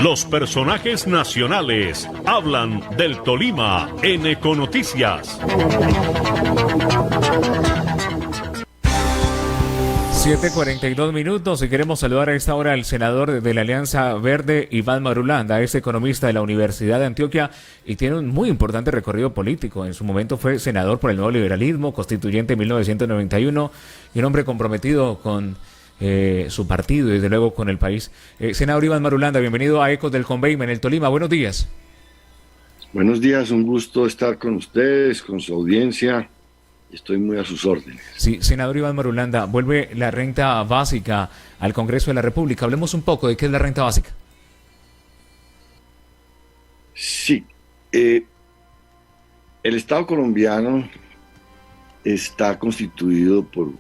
Los personajes nacionales hablan del Tolima en Econoticias. 7:42 y queremos saludar a esta hora al senador de la Alianza Verde, Iván Marulanda. Es economista de la Universidad de Antioquia y tiene un muy importante recorrido político. En su momento fue senador por el Nuevo Liberalismo, constituyente en 1991 y un hombre comprometido con su partido y desde luego con el país. Senador Iván Marulanda, bienvenido a Ecos del Conveima en el Tolima. Buenos días. Buenos días, un gusto estar con ustedes, con su audiencia. Estoy muy a sus órdenes. Sí, senador Iván Marulanda, vuelve la renta básica al Congreso de la República. Hablemos un poco de qué es la renta básica. Sí, el Estado colombiano está constituido por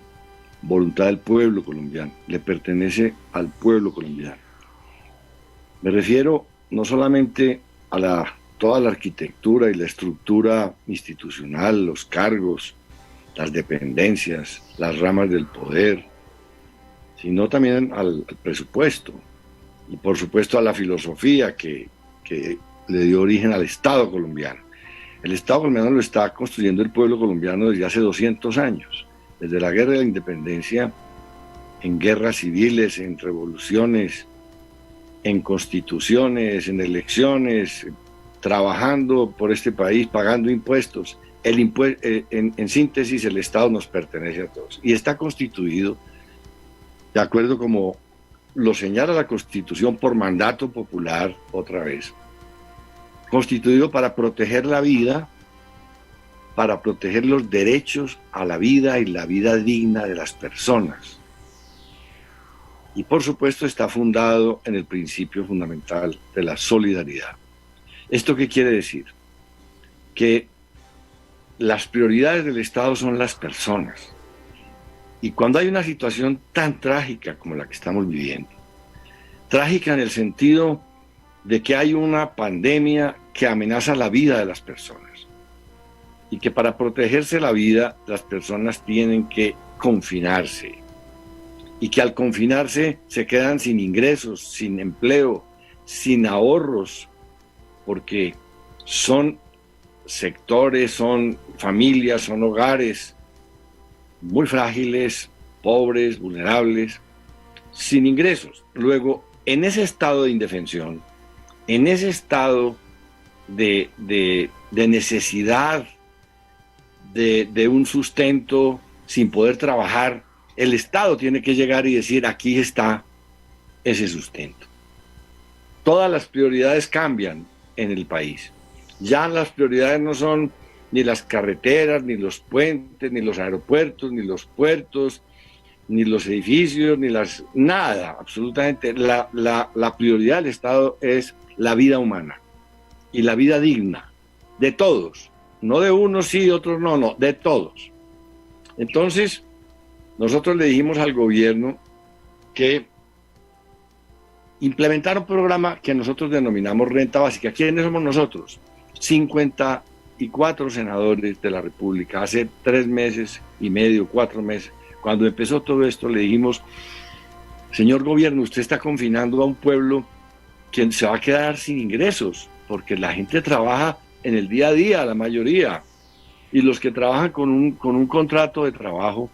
voluntad del pueblo colombiano, le pertenece al pueblo colombiano. Me refiero no solamente a toda la arquitectura y la estructura institucional, los cargos, las dependencias, las ramas del poder, sino también al presupuesto y por supuesto a la filosofía que le dio origen al Estado colombiano. El Estado colombiano lo está construyendo el pueblo colombiano desde hace 200 años, desde la guerra de la independencia, en guerras civiles, en revoluciones, en constituciones, en elecciones, trabajando por este país, pagando impuestos. En síntesis, el Estado nos pertenece a todos y está constituido, de acuerdo como lo señala la Constitución, por mandato popular, otra vez, constituido para proteger la vida, para proteger los derechos a la vida y la vida digna de las personas. Y por supuesto está fundado en el principio fundamental de la solidaridad. ¿Esto qué quiere decir? Que las prioridades del Estado son las personas. Y cuando hay una situación tan trágica como la que estamos viviendo, trágica en el sentido de que hay una pandemia que amenaza la vida de las personas y que para protegerse la vida las personas tienen que confinarse y que al confinarse se quedan sin ingresos, sin empleo, sin ahorros, porque son sectores, son familias, son hogares muy frágiles, pobres, vulnerables, sin ingresos. Luego, en ese estado de indefensión, en ese estado de necesidad de un sustento sin poder trabajar, el Estado tiene que llegar y decir: aquí está ese sustento. Todas las prioridades cambian en el país. Ya las prioridades no son ni las carreteras, ni los puentes, ni los aeropuertos, ni los puertos, ni los edificios, ni nada, absolutamente. La prioridad del Estado es la vida humana y la vida digna de todos, no de unos sí, otros no, de todos. Entonces, nosotros le dijimos al gobierno que implementar un programa que nosotros denominamos renta básica. ¿Quiénes somos nosotros? 54 senadores de la República. Hace 3 meses y medio, 4 meses, cuando empezó todo esto, le dijimos: señor gobierno, usted está confinando a un pueblo que se va a quedar sin ingresos, porque la gente trabaja en el día a día, la mayoría, y los que trabajan con un contrato de trabajo,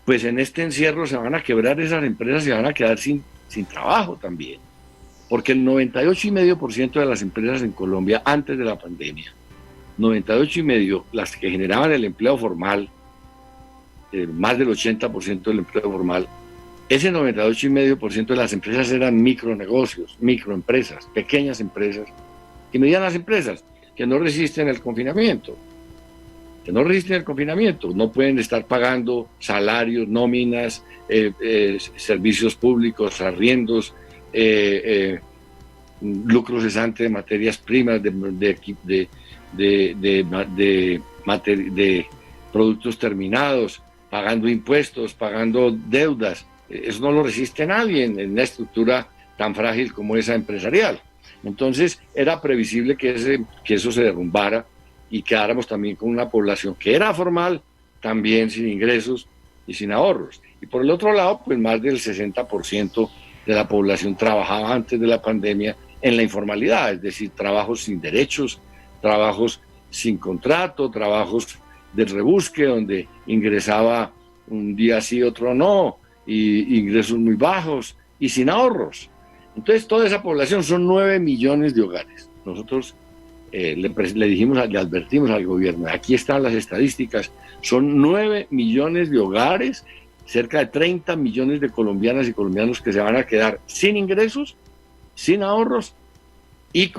pues en este encierro se van a quebrar esas empresas, se van a quedar sin trabajo también. Porque el 98,5% de las empresas en Colombia antes de la pandemia, 98,5%, las que generaban el empleo formal, más del 80% del empleo formal, ese 98,5% de las empresas eran micronegocios, microempresas, pequeñas empresas y medianas empresas que no resisten el confinamiento. No pueden estar pagando salarios, nóminas, servicios públicos, arriendos, lucro cesante de materias primas, de productos terminados, pagando impuestos, pagando deudas. Eso no lo resiste nadie en una estructura tan frágil como esa empresarial. Entonces era previsible que eso se derrumbara y quedáramos también con una población que era formal, también sin ingresos y sin ahorros. Y por el otro lado, pues más del 60% de la población trabajaba antes de la pandemia en la informalidad, es decir, trabajos sin derechos, trabajos sin contrato, trabajos del rebusque, donde ingresaba un día sí, otro no, y ingresos muy bajos y sin ahorros. Entonces, toda esa población son 9 millones de hogares. Nosotros le dijimos, le advertimos al gobierno, aquí están las estadísticas, son 9 millones de hogares, cerca de 30 millones de colombianas y colombianos que se van a quedar sin ingresos, sin ahorros y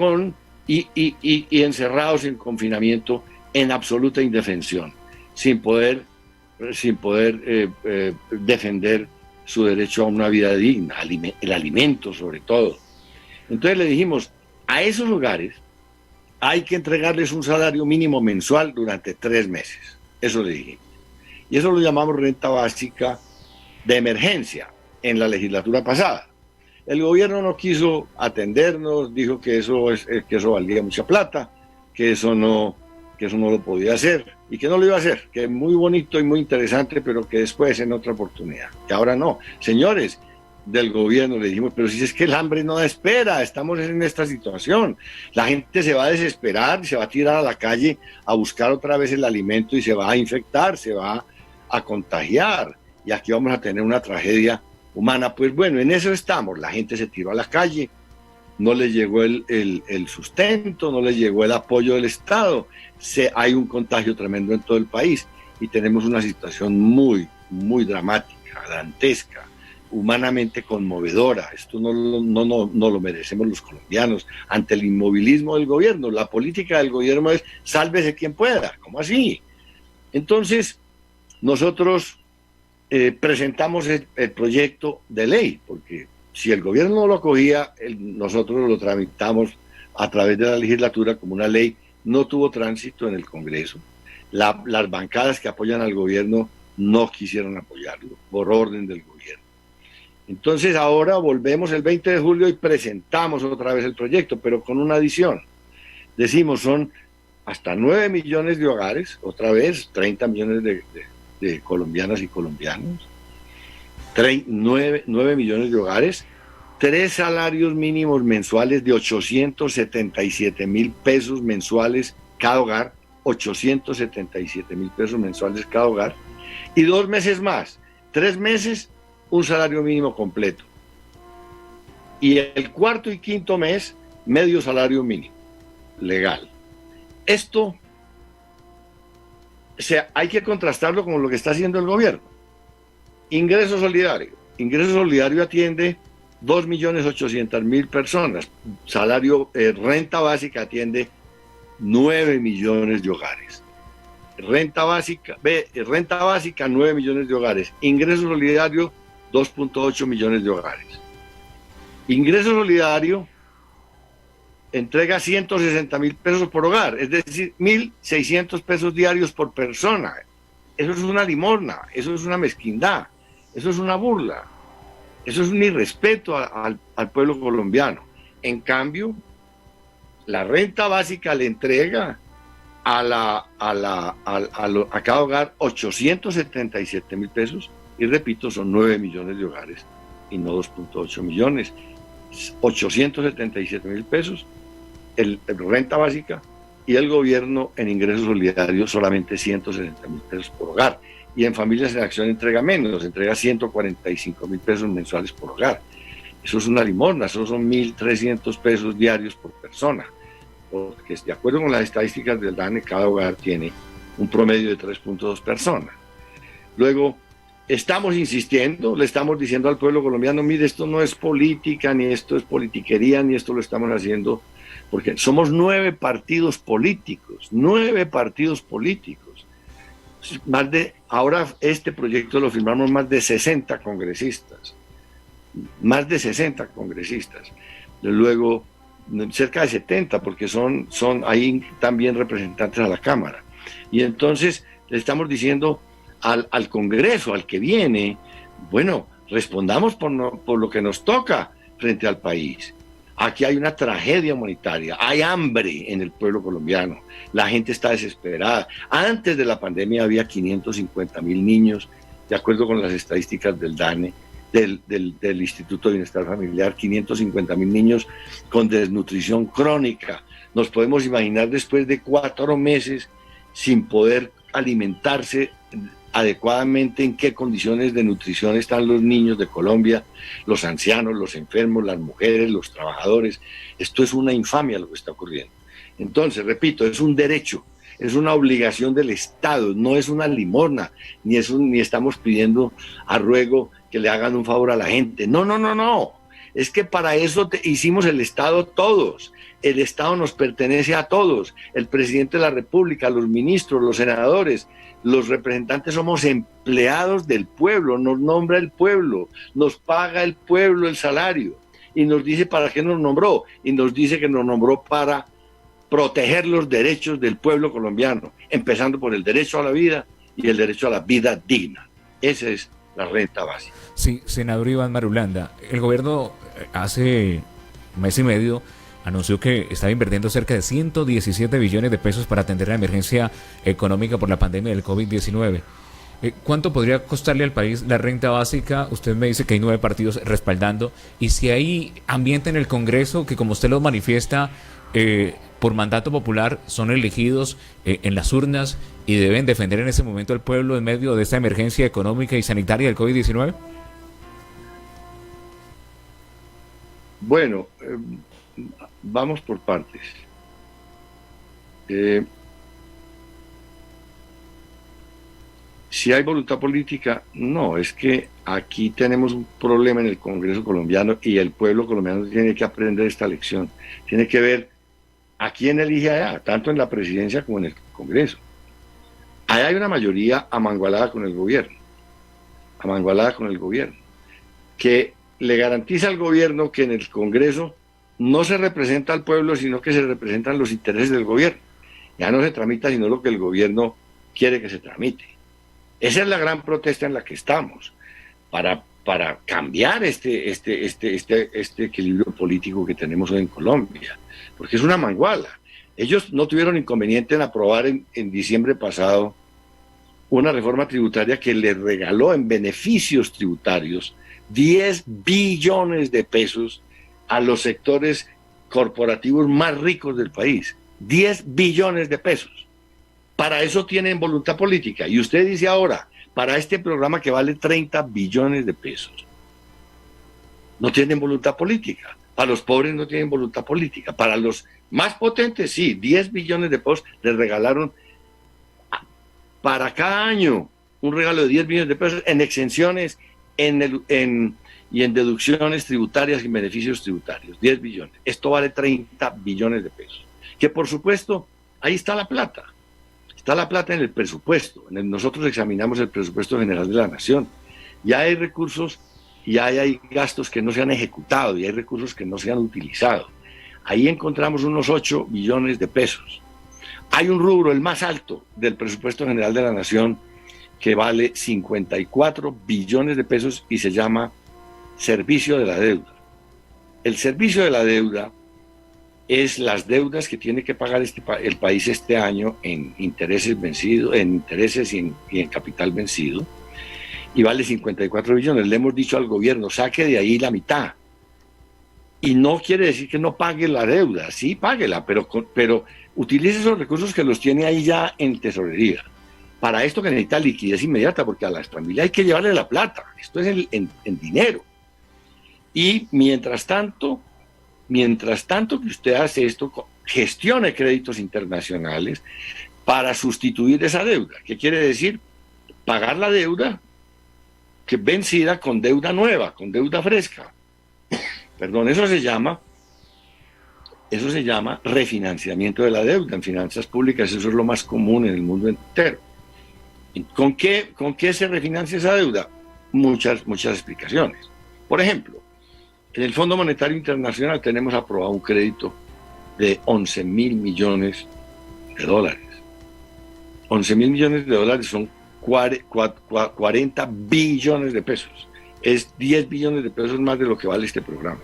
encerrados en confinamiento en absoluta indefensión, sin poder defender su derecho a una vida digna, el alimento sobre todo. Entonces le dijimos, a esos hogares hay que entregarles un salario mínimo mensual durante 3 meses. Eso le dijimos. Y eso lo llamamos renta básica de emergencia en la legislatura pasada. El gobierno no quiso atendernos, dijo que eso valía mucha plata, que eso no lo podía hacer y que no lo iba a hacer, que es muy bonito y muy interesante, pero que después en otra oportunidad, que ahora no. Señores del gobierno, le dijimos, pero si es que el hambre no da espera, estamos en esta situación, la gente se va a desesperar, se va a tirar a la calle a buscar otra vez el alimento y se va a infectar, se va a contagiar, y aquí vamos a tener una tragedia humana. Pues bueno, en eso estamos, la gente se tiró a la calle, no les llegó el sustento, no les llegó el apoyo del Estado, hay un contagio tremendo en todo el país y tenemos una situación muy, muy dramática, dantesca, humanamente conmovedora. Esto no lo merecemos los colombianos ante el inmovilismo del gobierno. La política del gobierno es sálvese quien pueda. ¿Cómo así? Entonces, nosotros presentamos el proyecto de ley, porque si el gobierno no lo acogía, nosotros lo tramitamos a través de la legislatura como una ley. No tuvo tránsito en el Congreso. Las bancadas que apoyan al gobierno no quisieron apoyarlo por orden del gobierno. Entonces ahora volvemos el 20 de julio y presentamos otra vez el proyecto, pero con una adición. Decimos, son hasta 9 millones de hogares, otra vez 30 millones de colombianas y colombianos, 9 millones de hogares, 3 salarios mínimos mensuales de 877,000 pesos mensuales cada hogar, 877,000 pesos mensuales cada hogar, y 2 meses más, 3 meses, un salario mínimo completo. Y el cuarto y quinto mes, medio salario mínimo, legal. Esto hay que contrastarlo con lo que está haciendo el gobierno. Ingreso solidario. Ingreso solidario atiende 2.800.000 personas. Renta básica atiende 9 millones de hogares. Renta básica, 9 millones de hogares. Ingreso solidario, 2.8 millones de hogares. Ingreso solidario entrega 160,000 pesos por hogar, es decir, 1.600 pesos diarios por persona. Eso es una limosna, eso es una mezquindad, eso es una burla, eso es un irrespeto al pueblo colombiano. En cambio, la renta básica le entrega a cada hogar 877,000 pesos, y repito, son 9 millones de hogares y no 2.8 millones. 877,000 pesos el renta básica, y el gobierno en ingresos solidarios solamente 160,000 pesos por hogar, y en Familias en Acción entrega menos, entrega 145,000 pesos mensuales por hogar. Eso es una limosna, eso son 1.300 pesos diarios por persona, porque de acuerdo con las estadísticas del DANE, cada hogar tiene un promedio de 3.2 personas. Luego, estamos insistiendo, le estamos diciendo al pueblo colombiano, mire, esto no es política, ni esto es politiquería, ni esto lo estamos haciendo, porque somos 9 partidos políticos, 9 partidos políticos. Ahora este proyecto lo firmamos más de 60 congresistas, más de 60 congresistas. Luego, cerca de 70, porque son ahí también representantes a la Cámara. Y entonces le estamos diciendo al Congreso, al que viene, bueno, respondamos por lo que nos toca frente al país. Aquí hay una tragedia humanitaria, hay hambre en el pueblo colombiano, la gente está desesperada. Antes de la pandemia había 550,000 niños, de acuerdo con las estadísticas del DANE, del Instituto de Bienestar Familiar, 550,000 niños con desnutrición crónica. Nos podemos imaginar después de 4 meses sin poder alimentarse adecuadamente en qué condiciones de nutrición están los niños de Colombia, los ancianos, los enfermos, las mujeres, los trabajadores. Esto es una infamia lo que está ocurriendo. Entonces, repito, es un derecho, es una obligación del Estado, no es una limosna, ni estamos pidiendo a ruego que le hagan un favor a la gente. No, no, no, no. Es que para eso hicimos el Estado todos. El Estado nos pertenece a todos. El presidente de la República, los ministros, los senadores, los representantes somos empleados del pueblo, nos nombra el pueblo, nos paga el pueblo el salario y nos dice para qué nos nombró, y nos dice que nos nombró para proteger los derechos del pueblo colombiano, empezando por el derecho a la vida y el derecho a la vida digna. Esa es la renta básica. Sí, senador Iván Marulanda, el gobierno hace un mes y medio anunció que estaba invirtiendo cerca de 117 billones de pesos para atender la emergencia económica por la pandemia del COVID-19. ¿Cuánto podría costarle al país la renta básica? Usted me dice que hay 9 partidos respaldando, y si hay ambiente en el Congreso que, como usted lo manifiesta, por mandato popular son elegidos en las urnas y deben defender en ese momento al pueblo en medio de esta emergencia económica y sanitaria del COVID-19. Bueno, vamos por partes. Si hay voluntad política, no, es que aquí tenemos un problema en el Congreso colombiano y el pueblo colombiano tiene que aprender esta lección. Tiene que ver a quién elige allá, tanto en la presidencia como en el Congreso. Allá hay una mayoría amangualada con el gobierno, que le garantiza al gobierno que en el Congreso no se representa al pueblo, sino que se representan los intereses del gobierno. Ya no se tramita sino lo que el gobierno quiere que se tramite. Esa es la gran protesta en la que estamos, para cambiar este equilibrio político que tenemos hoy en Colombia, porque es una manguala. Ellos no tuvieron inconveniente en aprobar en diciembre pasado una reforma tributaria que les regaló en beneficios tributarios 10 billones de pesos a los sectores corporativos más ricos del país. 10 billones de pesos. Para eso tienen voluntad política. Y usted dice ahora, para este programa que vale 30 billones de pesos, no tienen voluntad política. Para los pobres no tienen voluntad política. Para los más potentes, sí, 10 billones de pesos les regalaron para cada año un regalo de 10 billones de pesos en exenciones y en deducciones tributarias y beneficios tributarios. 10 billones. Esto vale 30 billones de pesos. Que por supuesto, ahí está la plata. Está la plata en el presupuesto. Nosotros examinamos el presupuesto general de la nación. Ya hay recursos y hay gastos que no se han ejecutado y hay recursos que no se han utilizado. Ahí encontramos unos 8 billones de pesos. Hay un rubro, el más alto del presupuesto general de la nación, que vale 54 billones de pesos y se llama servicio de la deuda. El servicio de la deuda es las deudas que tiene que pagar el país este año en intereses vencidos, en intereses y en capital vencido, y vale 54 billones. Le hemos dicho al gobierno, saque de ahí la mitad. Y no quiere decir que no pague la deuda, sí, páguela, pero utilice esos recursos que los tiene ahí ya en tesorería. Para esto que necesita liquidez inmediata, porque a las familias hay que llevarle la plata, esto es en dinero. Y mientras tanto que usted hace esto, gestione créditos internacionales para sustituir esa deuda. ¿Qué quiere decir? Pagar la deuda que vencida con deuda nueva, con deuda fresca. Perdón, eso se llama refinanciamiento de la deuda. En finanzas públicas eso es lo más común en el mundo entero. ¿Con qué se refinancia esa deuda? Muchas explicaciones. Por ejemplo, en el Fondo Monetario Internacional tenemos aprobado un crédito de 11.000 millones de dólares. 11.000 millones de dólares son 40 billones de pesos. Es 10 billones de pesos más de lo que vale este programa.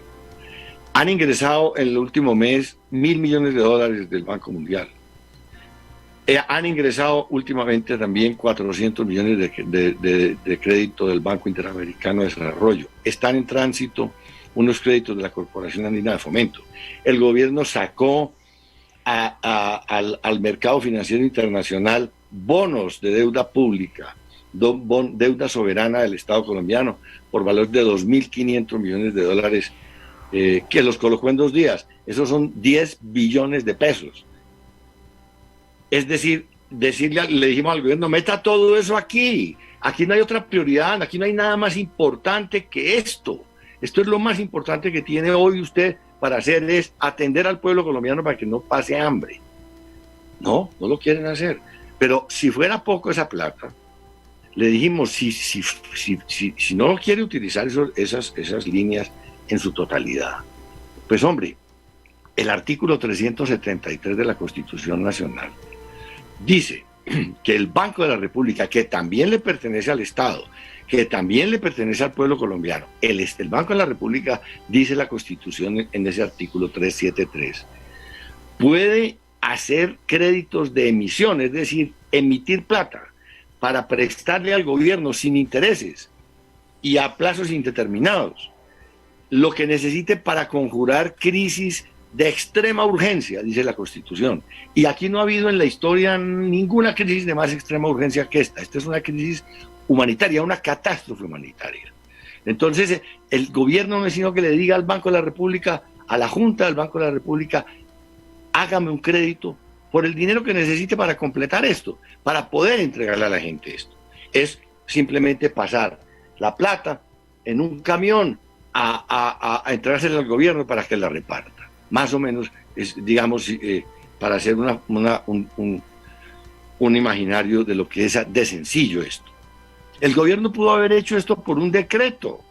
Han ingresado en el último mes 1.000 millones de dólares del Banco Mundial. Han ingresado últimamente también 400 millones de crédito del Banco Interamericano de Desarrollo. Están en tránsito unos créditos de la Corporación Andina de Fomento. El gobierno sacó al mercado financiero internacional bonos de deuda pública, deuda soberana del Estado colombiano, por valor de 2.500 millones de dólares, que los colocó en 2 días. Esos son 10 billones de pesos. Es decir, le dijimos al gobierno, meta todo eso aquí. Aquí no hay otra prioridad, aquí no hay nada más importante que esto. Esto es lo más importante que tiene hoy usted para hacer, es atender al pueblo colombiano para que no pase hambre. No lo quieren hacer. Pero si fuera poco esa plata, le dijimos, si no quiere utilizar esas líneas en su totalidad, pues hombre, el artículo 373 de la Constitución Nacional dice que el Banco de la República, que también le pertenece al Estado, que también le pertenece al pueblo colombiano, el Banco de la República, dice la Constitución en ese artículo 373, puede hacer créditos de emisión, es decir, emitir plata para prestarle al gobierno sin intereses y a plazos indeterminados lo que necesite para conjurar crisis de extrema urgencia, dice la Constitución. Y aquí no ha habido en la historia ninguna crisis de más extrema urgencia que esta. Esta es una crisis humanitaria, una catástrofe humanitaria. Entonces, el gobierno no es sino que le diga al Banco de la República, a la Junta del Banco de la República, hágame un crédito por el dinero que necesite para completar esto, para poder entregarle a la gente esto. Es simplemente pasar la plata en un camión a entregársela al gobierno para que la reparta. Más o menos, digamos, para hacer un imaginario de lo que es de sencillo esto. El gobierno pudo haber hecho esto por un decreto.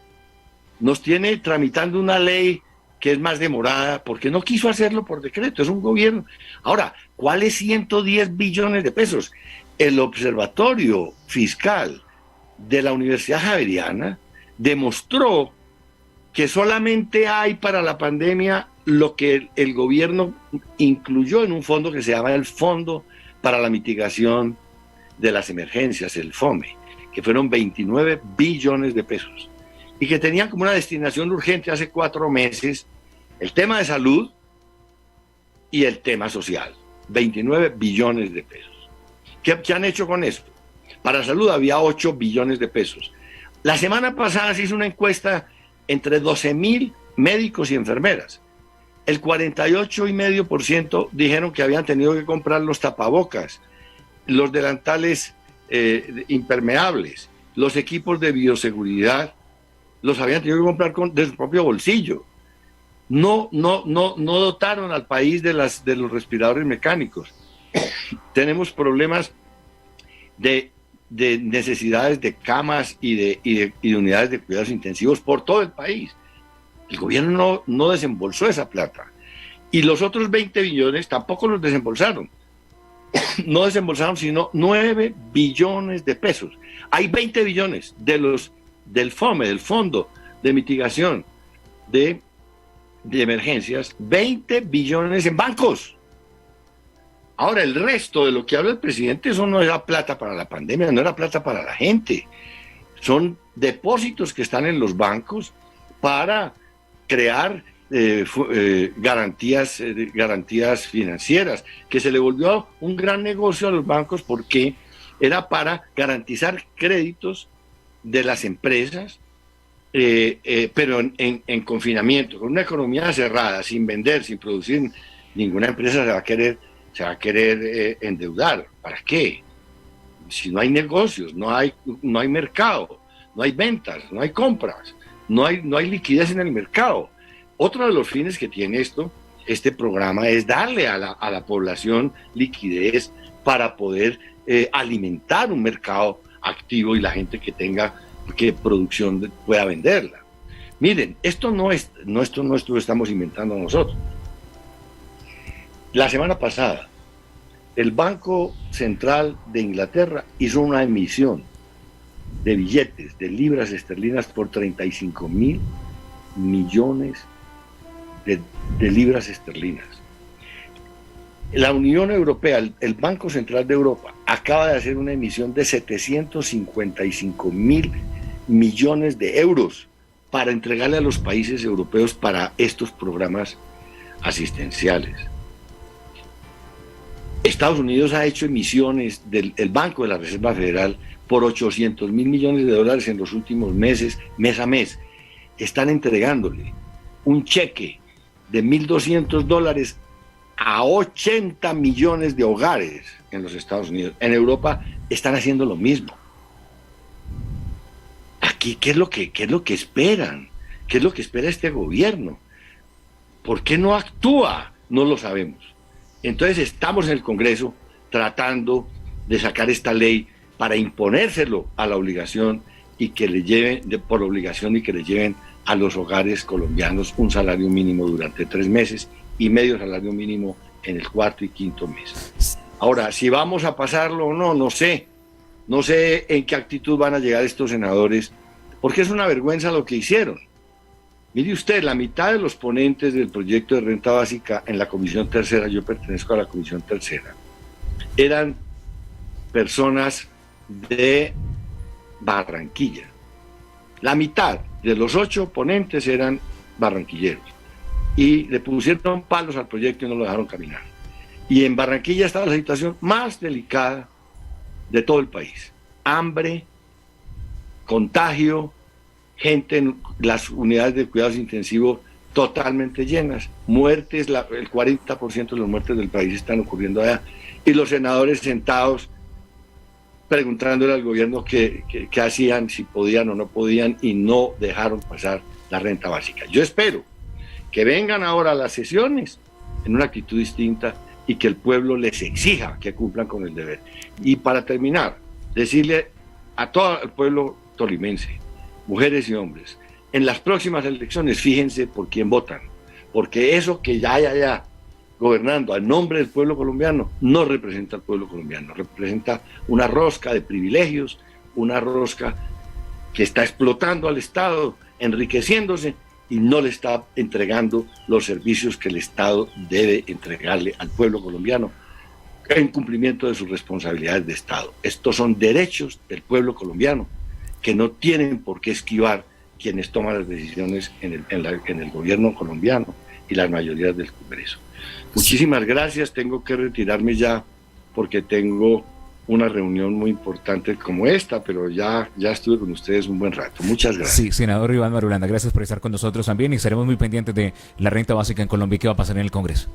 Nos tiene tramitando una ley que es más demorada porque no quiso hacerlo por decreto, es un gobierno. Ahora, ¿cuáles 110 billones de pesos? El Observatorio Fiscal de la Universidad Javeriana demostró que solamente hay para la pandemia lo que el gobierno incluyó en un fondo que se llama el Fondo para la Mitigación de las Emergencias, el FOME, que fueron 29 billones de pesos, y que tenían como una destinación urgente hace 4 meses el tema de salud y el tema social, 29 billones de pesos. ¿Qué han hecho con eso? Para salud había 8 billones de pesos. La semana pasada se hizo una encuesta entre 12.000 médicos y enfermeras. El 48,5% dijeron que habían tenido que comprar los tapabocas, los delantales impermeables, los equipos de bioseguridad, los habían tenido que comprar de su propio bolsillo. No dotaron al país de los respiradores mecánicos. Tenemos problemas de necesidades de camas y de unidades de cuidados intensivos por todo el país. El gobierno no desembolsó esa plata. Y los otros 20 billones tampoco los desembolsaron. No desembolsaron sino 9 billones de pesos. Hay 20 billones del FOME, del Fondo de Mitigación de Emergencias, 20 billones en bancos. Ahora, el resto de lo que habla el presidente, eso no era plata para la pandemia, no era plata para la gente. Son depósitos que están en los bancos para crear garantías financieras, que se le volvió un gran negocio a los bancos porque era para garantizar créditos de las empresas, pero en confinamiento, con una economía cerrada, sin vender, sin producir. Ninguna empresa se va a querer endeudar. ¿Para qué? Si no hay negocios, no hay mercado, no hay ventas, no hay compras, no hay liquidez en el mercado. Otro de los fines que tiene este programa es darle a la población liquidez para poder alimentar un mercado activo y la gente que tenga producción pueda venderla. Miren, esto no lo estamos inventando nosotros. La semana pasada, el Banco Central de Inglaterra hizo una emisión de billetes de libras esterlinas por 35.000 millones de libras esterlinas. La Unión Europea, el Banco Central de Europa, acaba de hacer una emisión de 755.000 millones de euros para entregarle a los países europeos para estos programas asistenciales. Estados Unidos ha hecho emisiones del Banco de la Reserva Federal por 800.000 millones de dólares en los últimos meses, mes a mes. Están entregándole un cheque de $1.200 a 80 millones de hogares en los Estados Unidos. En Europa están haciendo lo mismo. Aquí, ¿qué es lo que esperan? ¿Qué es lo que espera este gobierno? ¿Por qué no actúa? No lo sabemos. Entonces estamos en el Congreso tratando de sacar esta ley para imponérselo a la obligación y que le lleven, por obligación, y que le lleven a los hogares colombianos un salario mínimo durante 3 meses y medio salario mínimo en el 4º y 5º mes. Ahora, si vamos a pasarlo o no, no sé en qué actitud van a llegar estos senadores, porque es una vergüenza lo que hicieron. Mire usted, la mitad de los ponentes del proyecto de renta básica en la Comisión Tercera, yo pertenezco a la Comisión Tercera, eran personas de Barranquilla. La mitad de los 8 ponentes eran barranquilleros y le pusieron palos al proyecto y no lo dejaron caminar. Y en Barranquilla está la situación más delicada de todo el país. Hambre, contagio, gente en las unidades de cuidados intensivos totalmente llenas, muertes, el 40% de las muertes del país están ocurriendo allá, y los senadores sentados preguntándole al gobierno qué hacían, si podían o no podían, y no dejaron pasar la renta básica. Yo espero que vengan ahora a las sesiones en una actitud distinta y que el pueblo les exija que cumplan con el deber. Y para terminar, decirle a todo el pueblo tolimense, mujeres y hombres, en las próximas elecciones fíjense por quién votan, porque eso que ya hay allá gobernando a nombre del pueblo colombiano no representa al pueblo colombiano, representa una rosca de privilegios, una rosca que está explotando al Estado, enriqueciéndose, y no le está entregando los servicios que el Estado debe entregarle al pueblo colombiano en cumplimiento de sus responsabilidades de Estado. Estos son derechos del pueblo colombiano que no tienen por qué esquivar quienes toman las decisiones en el gobierno colombiano y las mayorías del Congreso. Muchísimas gracias, tengo que retirarme ya porque tengo una reunión muy importante como esta, pero ya estuve con ustedes un buen rato. Muchas gracias. Sí, senador Iván Marulanda, gracias por estar con nosotros también, y estaremos muy pendientes de la renta básica en Colombia y qué va a pasar en el Congreso.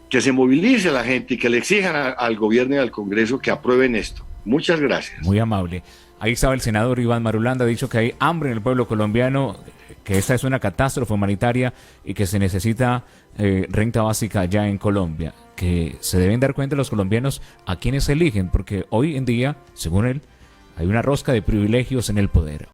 Que se movilice la gente y que le exijan al gobierno y al Congreso que aprueben esto. Muchas gracias. Muy amable. Ahí estaba el senador Iván Marulanda, ha dicho que hay hambre en el pueblo colombiano, que esta es una catástrofe humanitaria y que se necesita renta básica ya en Colombia, que se deben dar cuenta los colombianos a quienes eligen, porque hoy en día, según él, hay una rosca de privilegios en el poder.